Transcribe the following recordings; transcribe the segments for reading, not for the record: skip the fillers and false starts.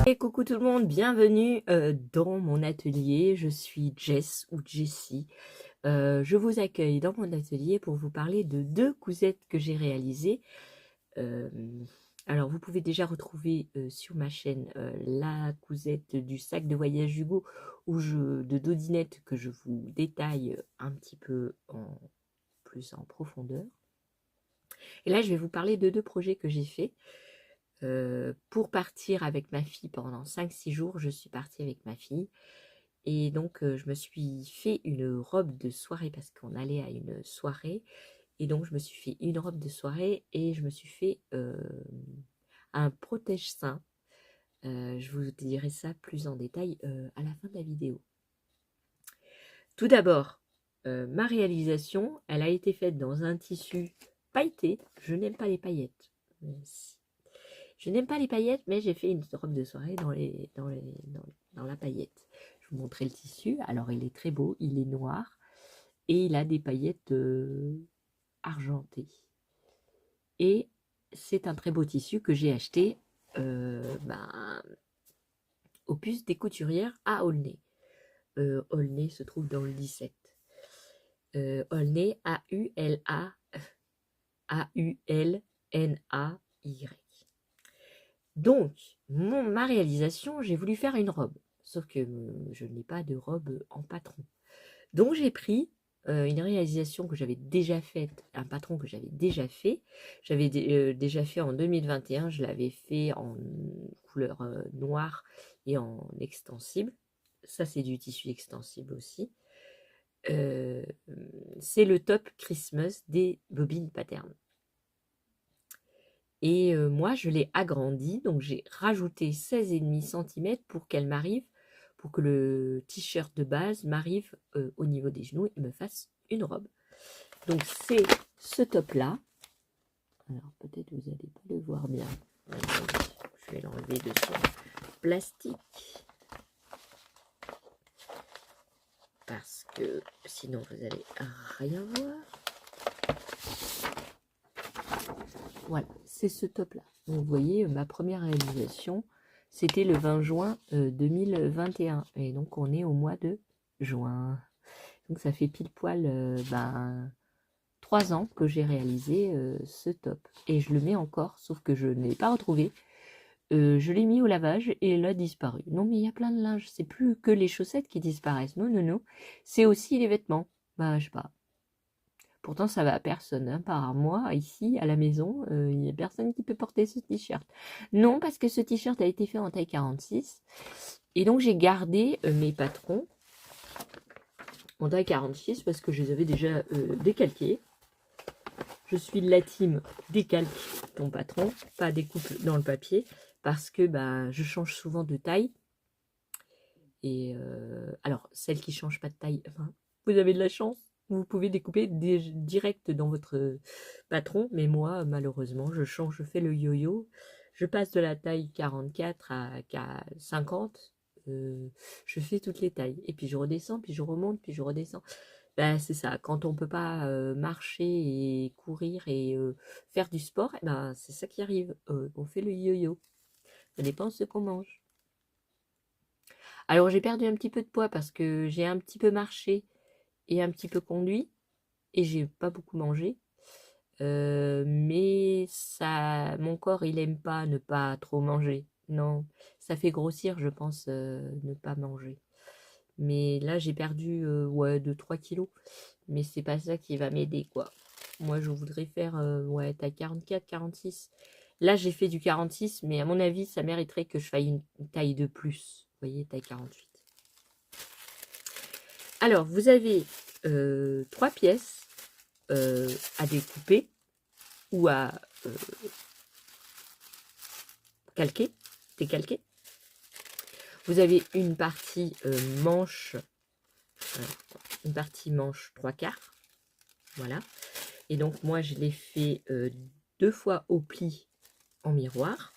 Et coucou tout le monde, bienvenue dans mon atelier. Je suis Jess ou Jessie. Je vous accueille dans mon atelier pour vous parler de 2 cousettes que j'ai réalisées. Alors vous pouvez déjà retrouver sur ma chaîne la cousette du sac de voyage Hugo de Dodinette que je vous détaille un petit peu plus en profondeur. Et là je vais vous parler de 2 projets que j'ai faits. Pour partir avec ma fille pendant 5-6 jours, je suis partie avec ma fille. Et donc, je me suis fait une robe de soirée parce qu'on allait à une soirée. Et donc, je me suis fait une robe de soirée et je me suis fait un protège-sein. Je vous dirai ça plus en détail à la fin de la vidéo. Tout d'abord, ma réalisation, elle a été faite dans un tissu pailleté. Je n'aime pas les paillettes. Je n'aime pas les paillettes, mais j'ai fait une robe de soirée dans la paillette. Je vous montrer le tissu. Alors, il est très beau, il est noir et il a des paillettes argentées. Et c'est un très beau tissu que j'ai acheté au Puce des Couturières à Aulnay. Aulnay se trouve dans le 17. Aulnay, A-U-L-N-A-Y. Donc, ma réalisation, j'ai voulu faire une robe. Sauf que je n'ai pas de robe en patron. Donc, j'ai pris une réalisation que j'avais déjà faite, un patron que j'avais déjà fait. J'avais déjà fait en 2021. Je l'avais fait en couleur noire et en extensible. Ça, c'est du tissu extensible aussi. C'est le top Christmas des bobines Pattern. Et moi, je l'ai agrandi, donc j'ai rajouté 16,5 cm pour qu'elle m'arrive, pour que le t-shirt de base m'arrive au niveau des genoux et me fasse une robe. Donc c'est ce top-là. Alors peut-être vous n'allez pas le voir bien. Je vais l'enlever de son plastique. Parce que sinon vous n'allez rien voir. Voilà, c'est ce top-là. Vous voyez, ma première réalisation, c'était le 20 juin 2021. Et donc, on est au mois de juin. Donc, ça fait pile poil 3 ans que j'ai réalisé ce top. Et je le mets encore, sauf que je ne l'ai pas retrouvé. Je l'ai mis au lavage et il a disparu. Non, mais il y a plein de linge. C'est plus que les chaussettes qui disparaissent. Non, non, non. C'est aussi les vêtements. Je sais pas. Pourtant, ça va à personne. Hein. Par moi, ici, à la maison, il n'y a personne qui peut porter ce t-shirt. Non, parce que ce t-shirt a été fait en taille 46. Et donc, j'ai gardé mes patrons en taille 46 parce que je les avais déjà décalqués. Je suis de la team décalque ton patron, pas découpe dans le papier, parce que je change souvent de taille. Et alors, celles qui ne changent pas de taille, vous avez de la chance. Vous pouvez découper direct dans votre patron, mais moi, malheureusement, je change, je fais le yo-yo. Je passe de la taille 44 à 50. Je fais toutes les tailles. Et puis je redescends, puis je remonte, puis je redescends. C'est ça. Quand on ne peut pas marcher et courir et faire du sport, c'est ça qui arrive. On fait le yo-yo. Ça dépend de ce qu'on mange. Alors j'ai perdu un petit peu de poids parce que j'ai un petit peu marché et un petit peu conduit et j'ai pas beaucoup mangé, mais mon corps il aime pas ne pas trop manger. Non, ça fait grossir, je pense, ne pas manger. Mais là j'ai perdu 2-3 kilos, mais c'est pas ça qui va m'aider quoi. Moi je voudrais faire taille 44-46. Là j'ai fait du 46, mais à mon avis ça mériterait que je fasse une taille de plus. Vous voyez, taille 48. Alors vous avez 3 pièces à découper ou à décalquer. Vous avez une partie manche, une partie manche 3/4, voilà. Et donc moi je l'ai fait 2 fois au pli en miroir.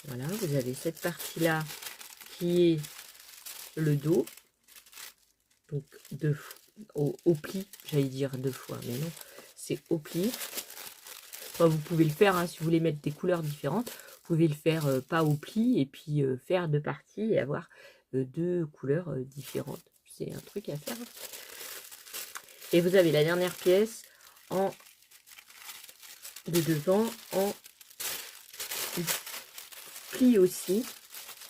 Voilà, vous avez cette partie-là qui est le dos, donc au pli, j'allais dire 2 fois, mais non, c'est au pli. Enfin, vous pouvez le faire, hein, si vous voulez mettre des couleurs différentes, vous pouvez le faire pas au pli, et puis faire 2 parties et avoir 2 couleurs différentes. C'est un truc à faire. Et vous avez la dernière pièce de devant en pli aussi.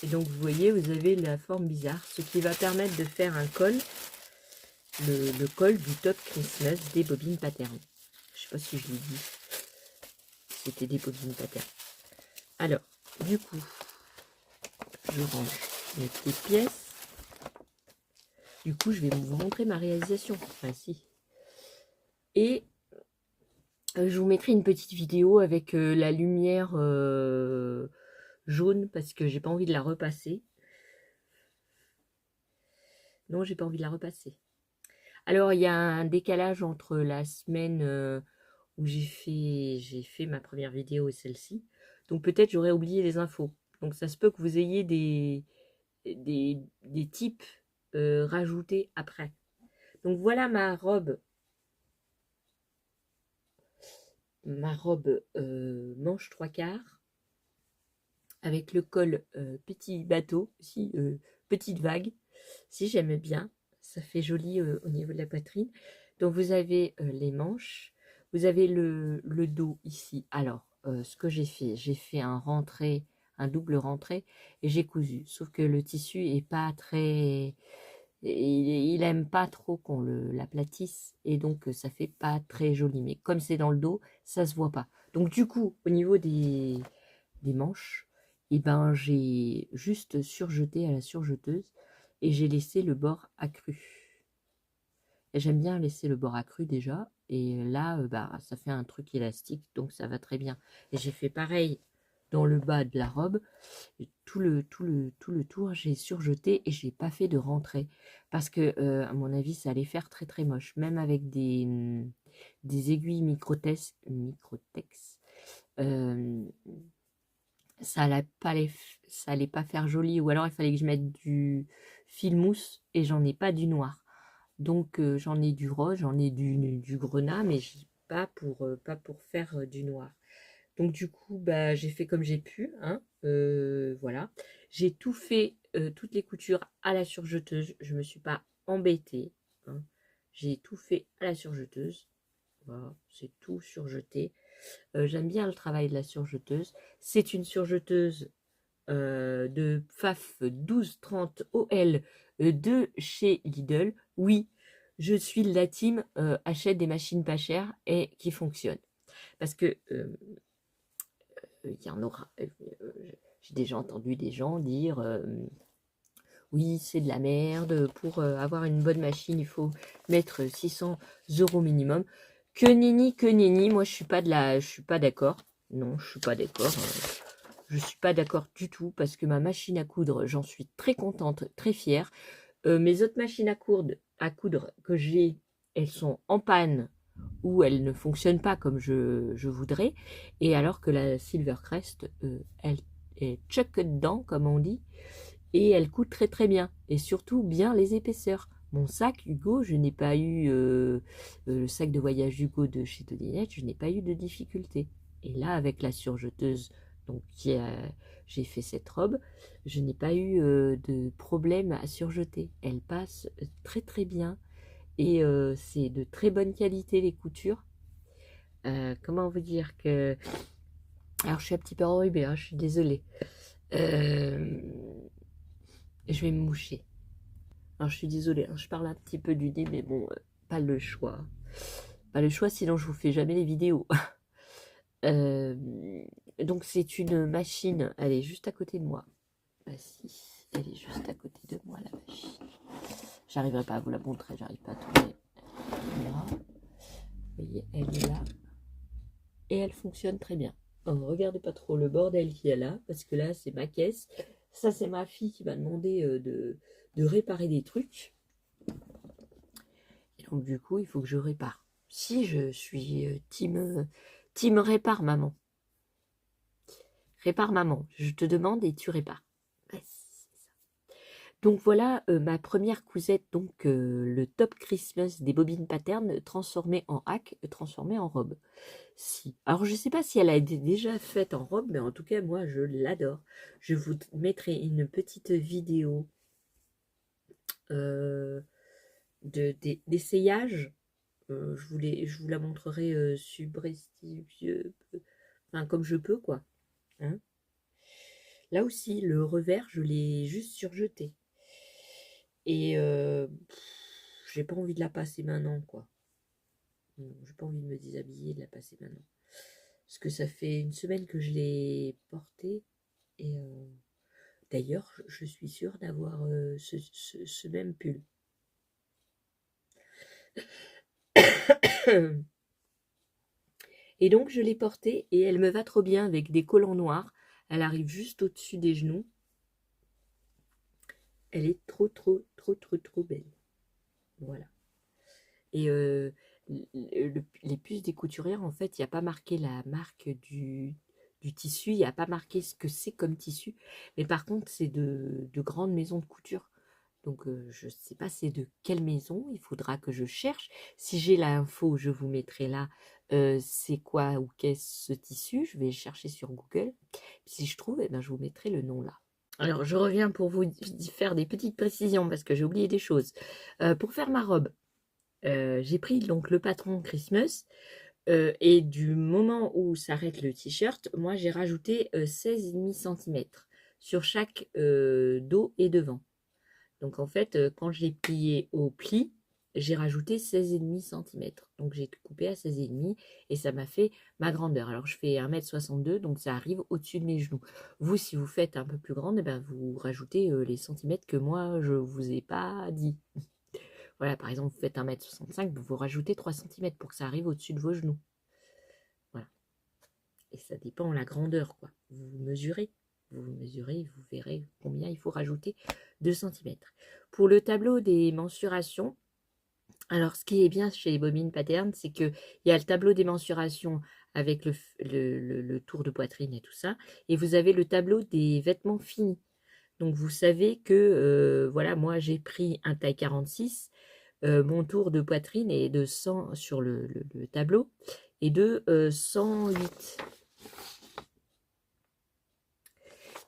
Et donc vous voyez, vous avez la forme bizarre, ce qui va permettre de faire un col, le col du top Christmas des bobines Pattern. Je sais pas si je l'ai dit, c'était des bobines Pattern. Alors, du coup, je range mes petites pièces. Du coup, je vais vous montrer ma réalisation. Enfin, si. Et je vous mettrai une petite vidéo avec la lumière jaune parce que j'ai pas envie de la repasser. Non, j'ai pas envie de la repasser. Alors, il y a un décalage entre la semaine où j'ai fait ma première vidéo et celle-ci. Donc, peut-être j'aurais oublié les infos. Donc, ça se peut que vous ayez des types rajoutés après. Donc, voilà ma robe manche 3/4 avec le col petit bateau, si petite vague, si j'aime bien, ça fait joli au niveau de la poitrine. Donc vous avez les manches, vous avez le dos ici. Alors ce que j'ai fait un double rentré et j'ai cousu, sauf que le tissu est pas très, il aime pas trop qu'on l'aplatisse et donc ça fait pas très joli, mais comme c'est dans le dos, ça se voit pas. Donc du coup, au niveau des manches, et ben j'ai juste surjeté à la surjeteuse et j'ai laissé le bord accru. Et j'aime bien laisser le bord accru déjà, et là bah ça fait un truc élastique, donc ça va très bien. Et j'ai fait pareil dans le bas de la robe, tout le tour j'ai surjeté et j'ai pas fait de rentrée parce que à mon avis ça allait faire très très moche, même avec des aiguilles microtex ça allait pas faire joli, ou alors il fallait que je mette du fil mousse et j'en ai pas du noir, donc j'en ai du rose, j'en ai du grenat, mais pas pour faire du noir. Donc du coup bah j'ai fait comme j'ai pu, hein, voilà, j'ai tout fait, toutes les coutures à la surjeteuse, je me suis pas embêtée, hein. J'ai tout fait à la surjeteuse, voilà, c'est tout surjeté. J'aime bien le travail de la surjeteuse. C'est une surjeteuse de FAF 1230 OL de chez Lidl. Oui, je suis de la team achète des machines pas chères et qui fonctionnent. Parce que il y en aura. J'ai déjà entendu des gens dire oui, c'est de la merde. Pour avoir une bonne machine, il faut mettre 600 € minimum. Que nenni, moi je suis pas d'accord. Non, je suis pas d'accord. Je suis pas d'accord du tout parce que ma machine à coudre, j'en suis très contente, très fière. Mes autres machines à coudre que j'ai, elles sont en panne ou elles ne fonctionnent pas comme je voudrais. Et alors que la Silvercrest, elle est chuck dedans, comme on dit, et elle coûte très très bien. Et surtout bien les épaisseurs. Mon sac Hugo, je n'ai pas eu le sac de voyage Hugo de chez Todinette, je n'ai pas eu de difficulté. Et là, avec la surjeteuse, donc j'ai fait cette robe, je n'ai pas eu de problème à surjeter. Elle passe très très bien et c'est de très bonne qualité les coutures. Comment vous dire que... Alors je suis un petit peu enrhumée, hein, je suis désolée. Je vais me moucher. Alors je suis désolée, hein, je parle un petit peu du nez, mais bon, pas le choix. Pas le choix, sinon je vous fais jamais les vidéos. Donc c'est une machine, elle est juste à côté de moi. Bah si, elle est juste à côté de moi la machine. J'arriverai pas à vous la montrer, j'arrive pas à tourner la caméra. Vous voyez, elle est là. Et elle fonctionne très bien. Alors, regardez pas trop le bordel qu'il y a là, parce que là c'est ma caisse. Ça c'est ma fille qui m'a demandé de réparer des trucs. Et donc du coup il faut que je répare. Si je suis team répare maman. Répare maman, je te demande et tu répares. Ouais, c'est ça. Donc voilà ma première cousette, donc le Top Christmas des bobines patterns transformée en hack, transformée en robe. Si. Alors je sais pas si elle a été déjà faite en robe, mais en tout cas moi je l'adore. Je vous mettrai une petite vidéo d'essayage. Je vous la montrerai enfin comme je peux quoi. Hein. Là aussi le revers je l'ai juste surjeté. Et j'ai pas envie de la passer maintenant, quoi. J'ai pas envie de me déshabiller et de la passer maintenant. Parce que ça fait une semaine que je l'ai portée. Et d'ailleurs, je suis sûre d'avoir ce même pull. Et donc, je l'ai portée et elle me va trop bien avec des collants noirs. Elle arrive juste au-dessus des genoux. Elle est trop, trop, trop, trop, trop belle. Voilà. Et les puces des couturières, en fait, il n'y a pas marqué la marque du tissu, il n'y a pas marqué ce que c'est comme tissu. Mais par contre, c'est de grandes maisons de couture. Donc, je ne sais pas c'est de quelle maison, il faudra que je cherche. Si j'ai l'info, je vous mettrai là c'est quoi ou qu'est-ce ce tissu. Je vais chercher sur Google. Si je trouve, eh ben, je vous mettrai le nom là. Alors, je reviens pour vous faire des petites précisions parce que j'ai oublié des choses. Pour faire ma robe, j'ai pris donc le patron Christmas et du moment où s'arrête le t-shirt, moi j'ai rajouté 16,5 cm sur chaque dos et devant. Donc en fait, quand je l'ai plié au pli, j'ai rajouté 16,5 cm. Donc j'ai coupé à 16,5 et ça m'a fait ma grandeur. Alors je fais 1,62 m, donc ça arrive au-dessus de mes genoux. Vous, si vous faites un peu plus grande, eh ben, vous rajoutez les centimètres que moi je vous ai pas dit. Voilà, par exemple, vous faites 1,65 m, vous rajoutez 3 cm pour que ça arrive au-dessus de vos genoux. Voilà. Et ça dépend de la grandeur, quoi. Vous mesurez, vous verrez combien il faut rajouter de centimètres. Pour le tableau des mensurations, alors ce qui est bien chez les bobines patterns, c'est qu'il y a le tableau des mensurations avec le tour de poitrine et tout ça, et vous avez le tableau des vêtements finis. Donc vous savez que, voilà, moi j'ai pris un taille 46, mon tour de poitrine est de 100 sur le tableau et de 108.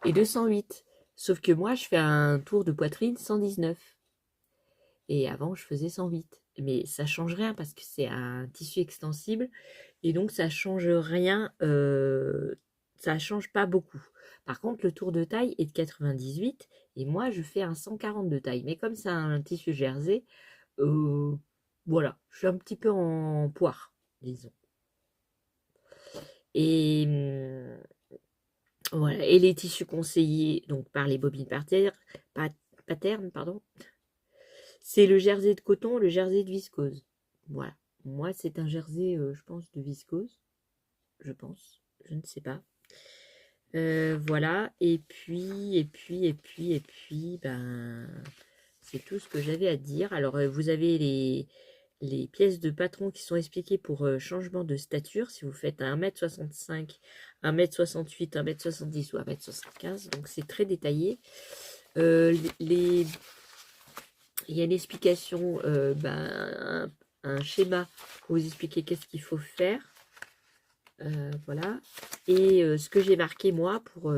Et de 108. Sauf que moi, je fais un tour de poitrine 119. Et avant, je faisais 108. Mais ça change rien parce que c'est un tissu extensible. Et donc, ça change rien. Ça change pas beaucoup. Par contre, le tour de taille est de 98. Et moi, je fais un 140 de taille. Mais comme c'est un tissu jersey, voilà, je suis un petit peu en poire, disons. Et voilà, et les tissus conseillés donc par les bobines patterns, pardon, c'est le jersey de coton, le jersey de viscose. Voilà, moi c'est un jersey, je pense, de viscose, je pense, je ne sais pas. Voilà, ben, c'est tout ce que j'avais à dire. Alors, vous avez les pièces de patron qui sont expliquées pour changement de stature. Si vous faites 1,65 m, 1,68 m, 1,70 m ou 1,75 m. Donc, c'est très détaillé. Il y a une explication, un schéma pour vous expliquer qu'est-ce qu'il faut faire. Voilà. Et ce que j'ai marqué, moi, pour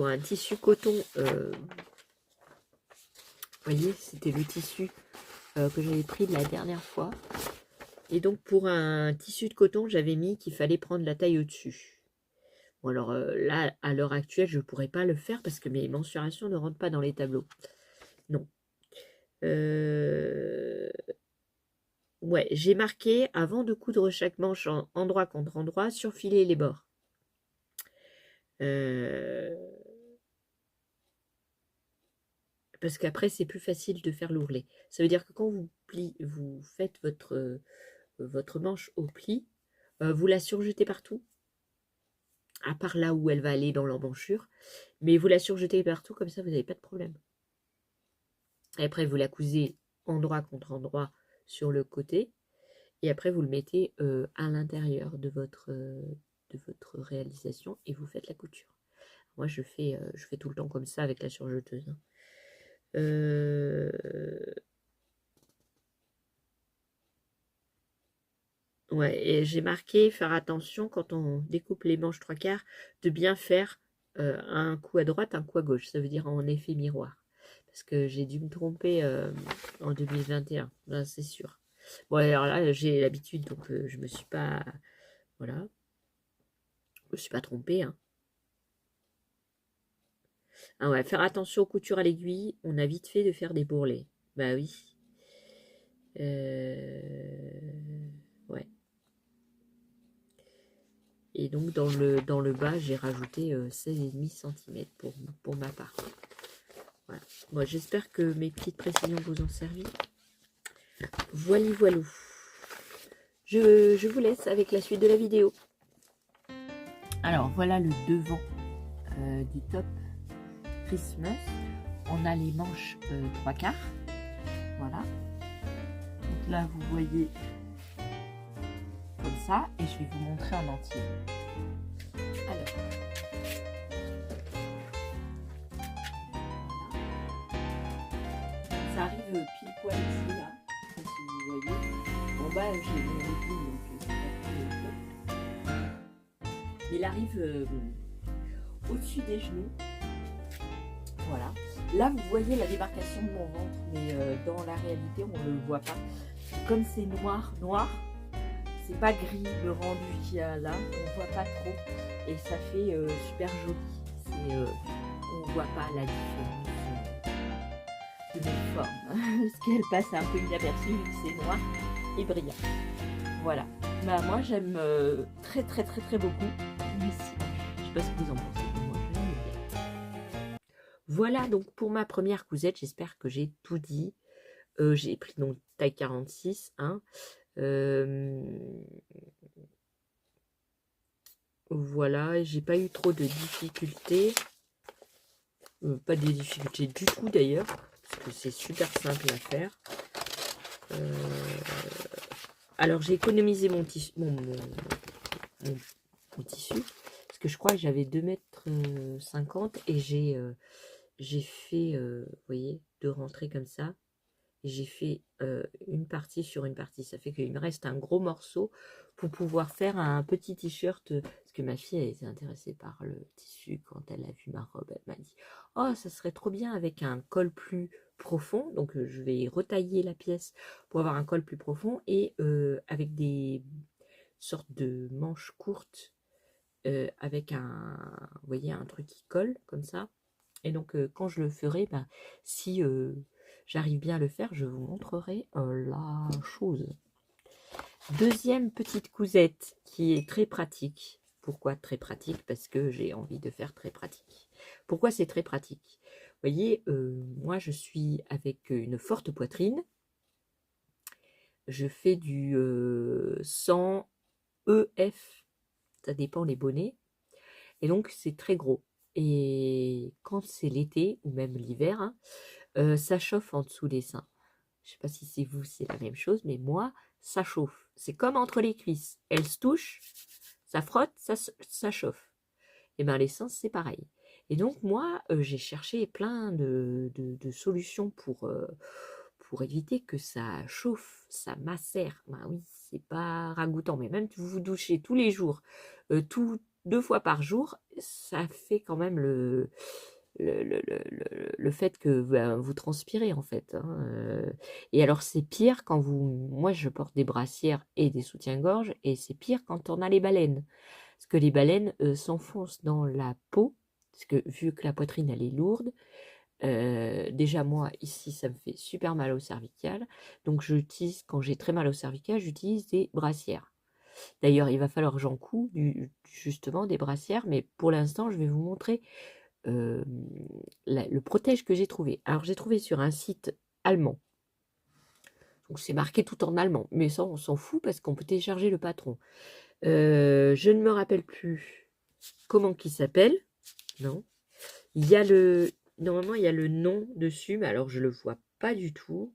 un tissu coton, vous voyez, c'était le tissu que j'avais pris de la dernière fois. Et donc, pour un tissu de coton, j'avais mis qu'il fallait prendre la taille au-dessus. Bon, alors là, à l'heure actuelle, je ne pourrais pas le faire parce que mes mensurations ne rentrent pas dans les tableaux. Non. Ouais, j'ai marqué, avant de coudre chaque manche en endroit contre endroit, surfiler les bords. Parce qu'après, c'est plus facile de faire l'ourlet. Ça veut dire que quand vous faites votre manche au pli, vous la surjetez partout, à part là où elle va aller dans l'emmanchure, mais vous la surjetez partout, comme ça, vous n'avez pas de problème. Et après, vous la cousez endroit contre endroit sur le côté, et après, vous le mettez à l'intérieur de votre réalisation, et vous faites la couture. Moi, je fais tout le temps comme ça avec la surjeteuse. Euh, Ouais, et j'ai marqué faire attention quand on découpe les manches 3/4 de bien faire un coup à droite, un coup à gauche. Ça veut dire en effet miroir. Parce que j'ai dû me tromper en 2021, là, c'est sûr. Bon, alors là, j'ai l'habitude, donc je me suis pas. Voilà, je me suis pas trompée, hein. Ah ouais, faire attention aux coutures à l'aiguille, on a vite fait de faire des bourrelets. Bah oui. Ouais. Et donc dans le bas, j'ai rajouté 16,5 cm pour ma part. Voilà. Bon, j'espère que mes petites précisions vous ont servi. Voili voilou. Je vous laisse avec la suite de la vidéo. Alors voilà le devant du top Christmas. On a les manches 3/4. Voilà. Donc là vous voyez comme ça et je vais vous montrer en entier. Alors. Ça arrive pile poil ici là. Si vous voyez. En bas j'ai mon aiguille donc c'est pas très. Il arrive au-dessus des genoux. Voilà. Là, vous voyez la démarcation de mon ventre, mais dans la réalité, on ne le voit pas. Comme c'est noir, c'est pas gris le rendu qu'il y a là, on ne voit pas trop et ça fait super joli. On ne voit pas la différence de mes formes, parce qu'elle passe un peu inaperçue vu que c'est noir et brillant. Voilà. Bah, moi, j'aime très beaucoup. Mais je sais pas ce que vous en pensez. Voilà donc pour ma première cousette, j'espère que j'ai tout dit. J'ai pris donc taille 46. Hein. Voilà, j'ai pas eu trop de difficultés. Pas de difficultés du tout d'ailleurs, parce que c'est super simple à faire. Alors j'ai économisé mon tissu, mon tissu, parce que je crois que j'avais 2,50 m et j'ai fait, vous voyez, 2 rentrées comme ça. J'ai fait une partie sur une partie. Ça fait qu'il me reste un gros morceau pour pouvoir faire un petit t-shirt. Parce que ma fille, elle était intéressée par le tissu. Quand elle a vu ma robe, elle m'a dit « Oh, ça serait trop bien avec un col plus profond. » Donc, je vais retailler la pièce pour avoir un col plus profond. Et avec des sortes de manches courtes avec vous voyez, un truc qui colle comme ça. Et donc, quand je le ferai, ben, si j'arrive bien à le faire, je vous montrerai la chose. Deuxième petite cousette qui est très pratique. Pourquoi très pratique? Parce que j'ai envie de faire très pratique. Pourquoi c'est très pratique? Vous voyez, moi je suis avec une forte poitrine. Je fais du 100 EF. Ça dépend les bonnets. Et donc c'est très gros. Et quand c'est l'été ou même l'hiver, hein, ça chauffe en dessous des seins. Je ne sais pas si c'est vous, c'est la même chose, mais moi, ça chauffe. C'est comme entre les cuisses. Elles se touchent, ça frotte, ça chauffe. Et bien les seins, c'est pareil. Et donc moi, j'ai cherché plein de solutions pour éviter que ça chauffe, ça macère. Ben oui, c'est pas ragoûtant, mais même si vous vous douchez tous les jours, 2 fois par jour, ça fait quand même le fait que ben, vous transpirez en fait. Hein. Et alors c'est pire quand moi je porte des brassières et des soutiens-gorge, et c'est pire quand on a les baleines. Parce que les baleines s'enfoncent dans la peau, parce que vu que la poitrine elle est lourde, déjà moi ici ça me fait super mal au cervical, donc j'utilise, quand j'ai très mal au cervical, j'utilise des brassières. D'ailleurs il va falloir que j'en couds justement des brassières, mais pour l'instant je vais vous montrer le protège que j'ai trouvé. Alors j'ai trouvé sur un site allemand, donc c'est marqué tout en allemand, mais ça on s'en fout parce qu'on peut télécharger le patron. Je ne me rappelle plus comment il s'appelle, non. Il y a normalement il y a le nom dessus, mais alors je le vois pas du tout.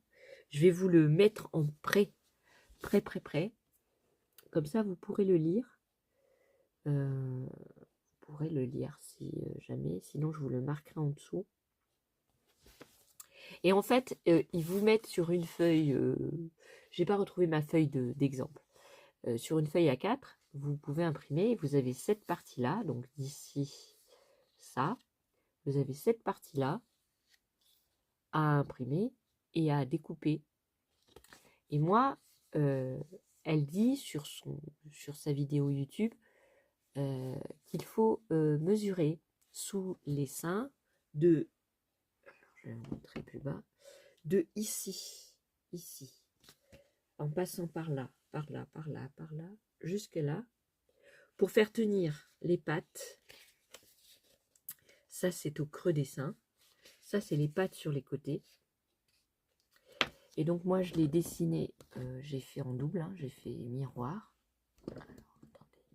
Je vais vous le mettre en prêt. Comme ça vous pourrez le lire. Vous pourrez le lire si jamais, sinon je vous le marquerai en dessous. Et en fait, ils vous mettent sur une feuille, j'ai pas retrouvé ma feuille d'exemple. Sur une feuille A4, vous pouvez imprimer, vous avez cette partie-là, donc d'ici ça, vous avez cette partie-là à imprimer et à découper. Et moi, elle dit sur sa vidéo YouTube qu'il faut mesurer sous les seins de, je vais montrer plus bas, de ici, en passant par là, par là, par là, par là, jusque là, pour faire tenir les pattes. Ça, c'est au creux des seins. Ça, c'est les pattes sur les côtés. Et donc, moi, je l'ai dessiné, j'ai fait en double, hein, j'ai fait miroir. Alors, attendez.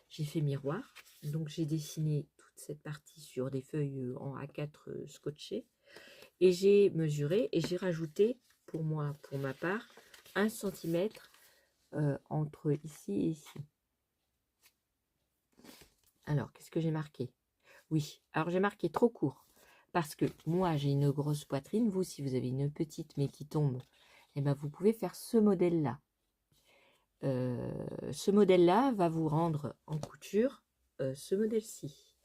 J'ai fait miroir. Donc, j'ai dessiné toute cette partie sur des feuilles en A4 scotchées. Et j'ai mesuré et j'ai rajouté, pour moi, pour ma part, 1 cm entre ici et ici. Alors, qu'est-ce que j'ai marqué? Oui, alors j'ai marqué trop court. Parce que moi, j'ai une grosse poitrine. Vous, si vous avez une petite mais qui tombe, eh ben, vous pouvez faire ce modèle-là. Ce modèle-là va vous rendre en couture ce modèle-ci.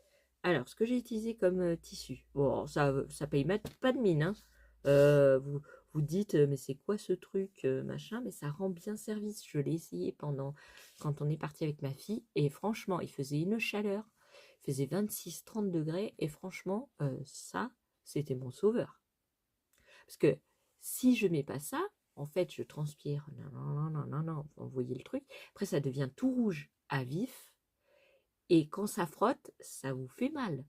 Alors, ce que j'ai utilisé comme tissu, bon, ça paye pas de mine, hein. Vous dites, mais c'est quoi ce truc, machin, mais ça rend bien service. Je l'ai essayé quand on est parti avec ma fille, et franchement, il faisait une chaleur, il faisait 26-30 degrés, et franchement, ça, c'était mon sauveur. Parce que si je mets pas ça, en fait, je transpire, non, vous voyez le truc, après ça devient tout rouge à vif, et quand ça frotte, ça vous fait mal.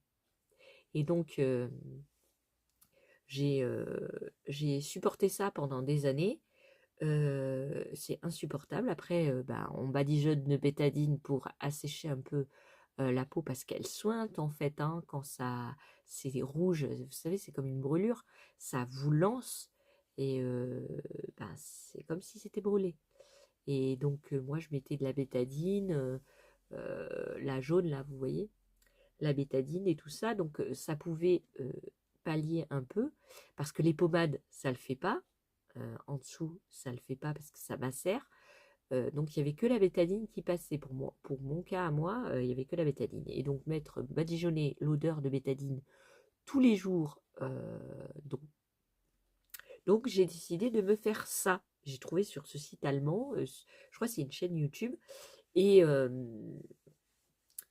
Et donc, j'ai supporté ça pendant des années. C'est insupportable. Après, on badigeonne de bétadine pour assécher un peu la peau parce qu'elle sointe en fait, hein, quand c'est rouge. Vous savez, c'est comme une brûlure. Ça vous lance et c'est comme si c'était brûlé. Et donc, moi, je mettais de la bétadine, la jaune là, vous voyez, la bétadine et tout ça. Donc, ça pouvait pallier un peu parce que les pommades, ça le fait pas. En dessous, ça le fait pas parce que ça macère. Donc il n'y avait que la bétadine qui passait pour moi. Pour mon cas à moi, il n'y avait que la bétadine. Et donc mettre badigeonner l'odeur de bétadine tous les jours. Donc j'ai décidé de me faire ça. J'ai trouvé sur ce site allemand, je crois que c'est une chaîne YouTube. Et,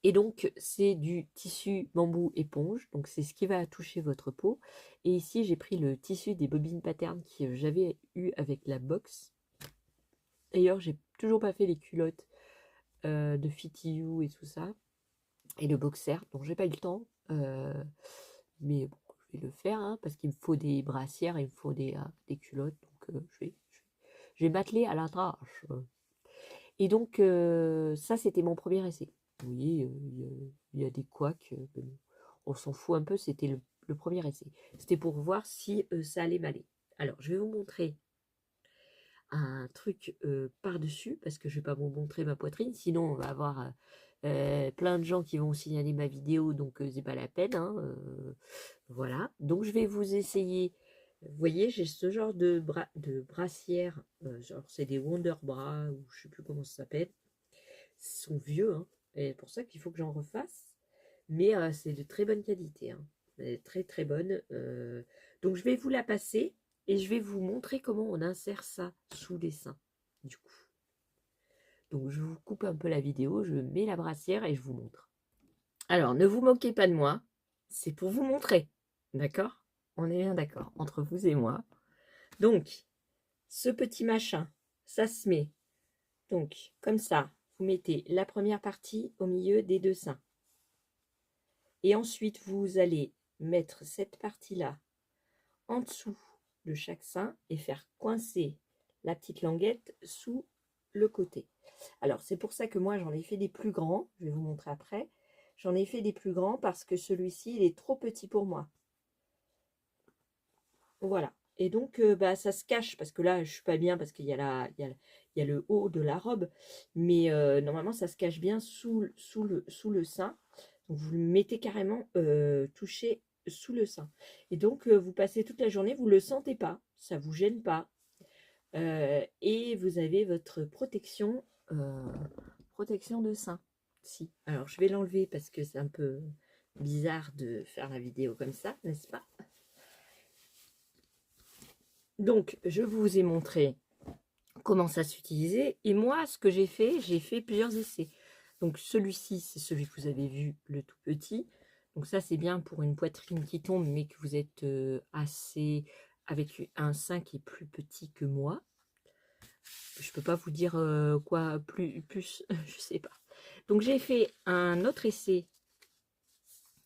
et donc c'est du tissu bambou éponge. Donc c'est ce qui va toucher votre peau. Et ici j'ai pris le tissu des bobines pattern que j'avais eu avec la box. D'ailleurs, j'ai toujours pas fait les culottes de Fit You et tout ça. Et le boxer, donc j'ai pas eu le temps. Mais bon, je vais le faire, hein, parce qu'il me faut des brassières, il me faut des culottes. Donc je vais m'atteler à la tâche. Et donc, ça, c'était mon premier essai. Vous voyez, il y a des couacs. On s'en fout un peu, c'était le premier essai. C'était pour voir si ça allait m'aller. Alors, je vais vous montrer un truc par-dessus, parce que je vais pas vous montrer ma poitrine, sinon on va avoir plein de gens qui vont signaler ma vidéo, donc c'est pas la peine, hein, voilà. Donc je vais vous essayer, vous voyez, j'ai ce genre de brassière, genre c'est des Wonder Bra, ou je sais plus comment ça s'appelle, ils sont vieux, hein, et c'est pour ça qu'il faut que j'en refasse, mais c'est de très bonne qualité, hein, très très bonne, donc je vais vous la passer, et je vais vous montrer comment on insère ça sous les seins, du coup. Donc je vous coupe un peu la vidéo, je mets la brassière et je vous montre. Alors, ne vous moquez pas de moi, c'est pour vous montrer, d'accord? On est bien d'accord, entre vous et moi. Donc, ce petit machin, ça se met, donc, comme ça, vous mettez la première partie au milieu des deux seins. Et ensuite, vous allez mettre cette partie-là en dessous de chaque sein et faire coincer la petite languette sous le côté. Alors c'est pour ça que moi j'en ai fait des plus grands, je vais vous montrer après. J'en ai fait des plus grands parce que celui-ci il est trop petit pour moi. Voilà. Et donc ça se cache parce que là je suis pas bien parce qu'il y a il y a le haut de la robe, mais normalement ça se cache bien sous le sein. Donc vous le mettez carrément touché sous le sein. Et donc, vous passez toute la journée, vous ne le sentez pas, ça ne vous gêne pas. Et vous avez votre protection, protection de sein. Si. Alors, je vais l'enlever parce que c'est un peu bizarre de faire la vidéo comme ça, n'est-ce pas? Donc, je vous ai montré comment ça s'utilisait. Et moi, ce que j'ai fait plusieurs essais. Donc, celui-ci, c'est celui que vous avez vu, le tout petit. Donc, ça, c'est bien pour une poitrine qui tombe, mais que vous êtes assez... avec un sein qui est plus petit que moi. Je peux pas vous dire quoi plus, je sais pas. Donc, j'ai fait un autre essai.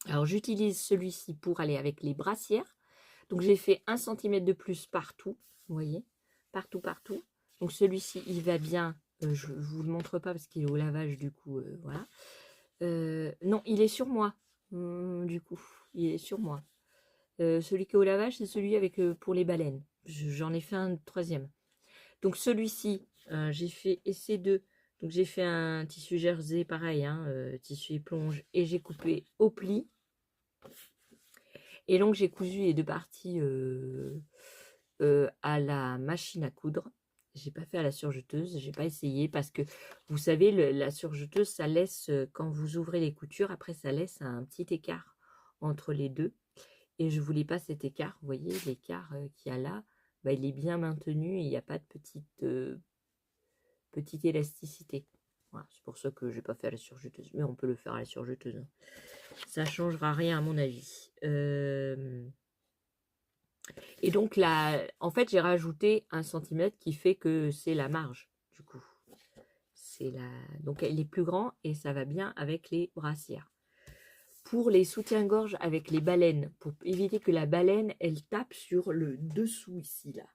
Alors, j'utilise celui-ci pour aller avec les brassières. Donc, j'ai fait 1 cm de plus partout. Vous voyez? Partout, partout. Donc, celui-ci, il va bien. Je ne vous le montre pas parce qu'il est au lavage, du coup, voilà. Non, il est sur moi, du coup. Il est sur moi. Celui qui est au lavage, c'est celui avec pour les baleines. J'en ai fait un troisième. Donc, celui-ci, j'ai fait essai 2. Donc, j'ai fait un tissu jersey, pareil, hein, tissu éponge, et j'ai coupé au pli. Et donc, j'ai cousu les deux parties à la machine à coudre. J'ai pas fait à la surjeteuse, j'ai pas essayé parce que vous savez, la surjeteuse, ça laisse, quand vous ouvrez les coutures, après ça laisse un petit écart entre les deux. Et je voulais pas cet écart, vous voyez, l'écart qu'il y a là, bah, il est bien maintenu et il n'y a pas de petite élasticité. Voilà, c'est pour ça que j'ai pas fait à la surjeteuse, mais on peut le faire à la surjeteuse, hein. Ça changera rien à mon avis. Et donc là, en fait, j'ai rajouté 1 centimètre qui fait que c'est la marge, du coup. Donc elle est plus grand et ça va bien avec les brassières. Pour les soutiens-gorge avec les baleines, pour éviter que la baleine, elle tape sur le dessous ici, là.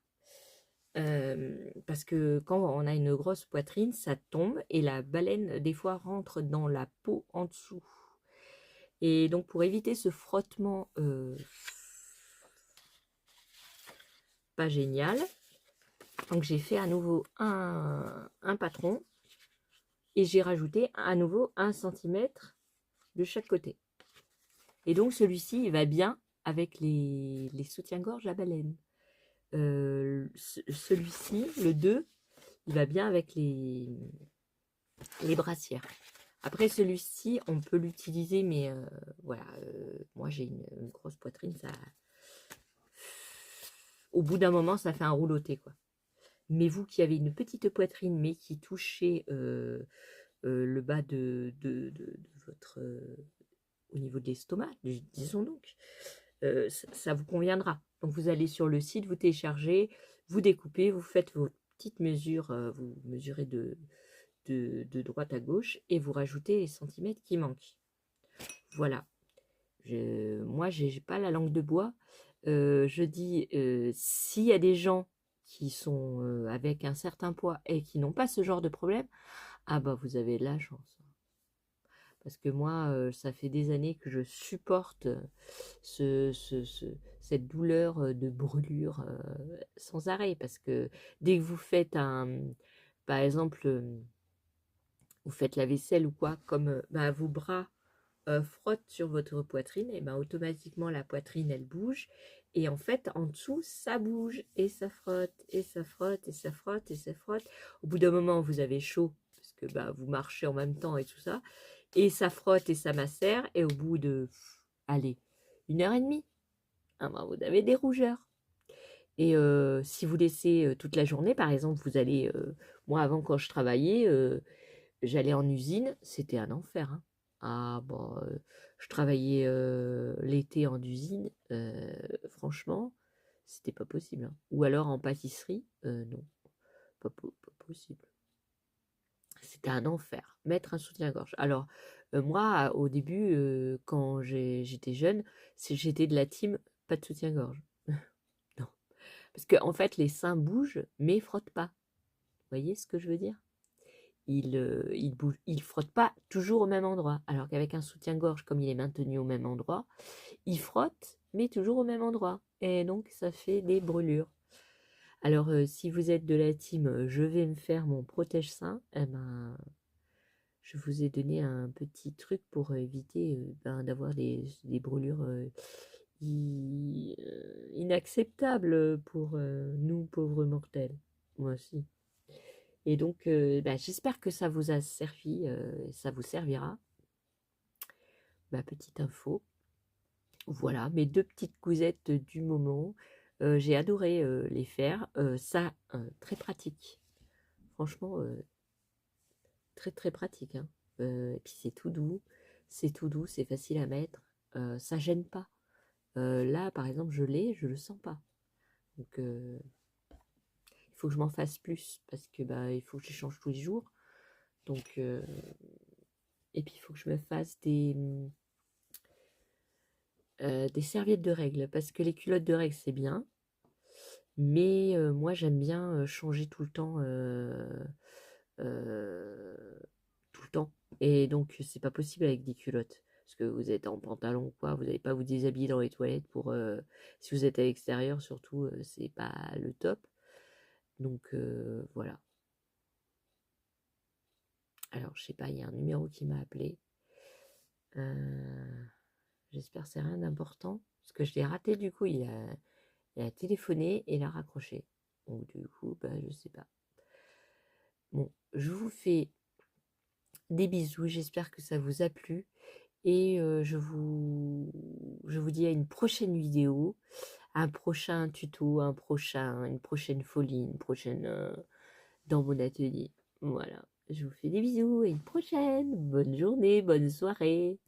Parce que quand on a une grosse poitrine, ça tombe et la baleine, des fois, rentre dans la peau en dessous. Et donc, pour éviter ce frottement pas génial, donc j'ai fait à nouveau un patron et j'ai rajouté à nouveau 1 centimètre de chaque côté. Et donc, celui-ci, il va bien avec les soutiens-gorge à baleine. Celui-ci, le 2, il va bien avec les brassières. Après, celui-ci, on peut l'utiliser, mais voilà, moi j'ai une grosse poitrine, ça, au bout d'un moment, ça fait un rouloté, quoi. Mais vous qui avez une petite poitrine, mais qui touchez le bas de votre... au niveau de l'estomac, disons donc, ça vous conviendra. Donc, vous allez sur le site, vous téléchargez, vous découpez, vous faites vos petites mesures, vous mesurez de droite à gauche et vous rajoutez les centimètres qui manquent. Voilà. Moi, j'ai pas la langue de bois. Je dis, s'il y a des gens qui sont avec un certain poids et qui n'ont pas ce genre de problème, ah bah vous avez de la chance. Parce que moi, ça fait des années que je supporte cette douleur de brûlure sans arrêt. Parce que dès que vous faites par exemple, vous faites la vaisselle ou quoi, comme bah, vos bras frottent sur votre poitrine, et ben automatiquement la poitrine elle bouge. Et en fait, en dessous, ça bouge et ça frotte et ça frotte et ça frotte et ça frotte. Au bout d'un moment, vous avez chaud parce que bah, vous marchez en même temps et tout ça. Et ça frotte et ça macère. Et au bout de, allez, 1 heure et demie, ah ben, vous avez des rougeurs. Et si vous laissez toute la journée, par exemple, vous allez... moi, avant, quand je travaillais, j'allais en usine, c'était un enfer, hein. Ah bon, je travaillais l'été en usine, franchement, c'était pas possible, hein. Ou alors en pâtisserie, non, pas possible. C'était un enfer, mettre un soutien-gorge. Alors, moi, au début, quand j'étais jeune, j'étais de la team pas de soutien-gorge. Non. Parce qu'en fait, les seins bougent, mais frottent pas. Vous voyez ce que je veux dire? Il frotte pas toujours au même endroit. Alors qu'avec un soutien-gorge, comme il est maintenu au même endroit, il frotte, mais toujours au même endroit. Et donc, ça fait des brûlures. Alors, si vous êtes de la team, je vais me faire mon protège-sein, eh ben, je vous ai donné un petit truc pour éviter ben, d'avoir des brûlures inacceptable pour nous, pauvres mortels. Moi aussi. Et donc, bah, j'espère que ça vous a servi, ça vous servira. Ma petite info. Voilà, mes 2 petites cousettes du moment. J'ai adoré les faire. Ça, très pratique. Franchement, très très pratique, hein. Et puis c'est tout doux, c'est facile à mettre. Ça gêne pas. Là, par exemple, je le sens pas. Donc, il faut que je m'en fasse plus parce que bah, il faut que je change tous les jours. Donc, et puis il faut que je me fasse des serviettes de règles parce que les culottes de règles c'est bien, mais moi j'aime bien changer tout le temps, et donc c'est pas possible avec des culottes parce que vous êtes en pantalon ou quoi, vous n'allez pas vous déshabiller dans les toilettes pour si vous êtes à l'extérieur surtout, c'est pas le top. Donc voilà. Alors je sais pas, il y a un numéro qui m'a appelé. J'espère que c'est rien d'important parce que je l'ai raté du coup, il a téléphoné et il a raccroché. Donc du coup, bah, je sais pas. Bon, je vous fais des bisous, j'espère que ça vous a plu. Et je vous dis à une prochaine vidéo, un prochain tuto, une prochaine folie, une prochaine dans mon atelier. Voilà, je vous fais des bisous et une prochaine. Bonne journée, bonne soirée.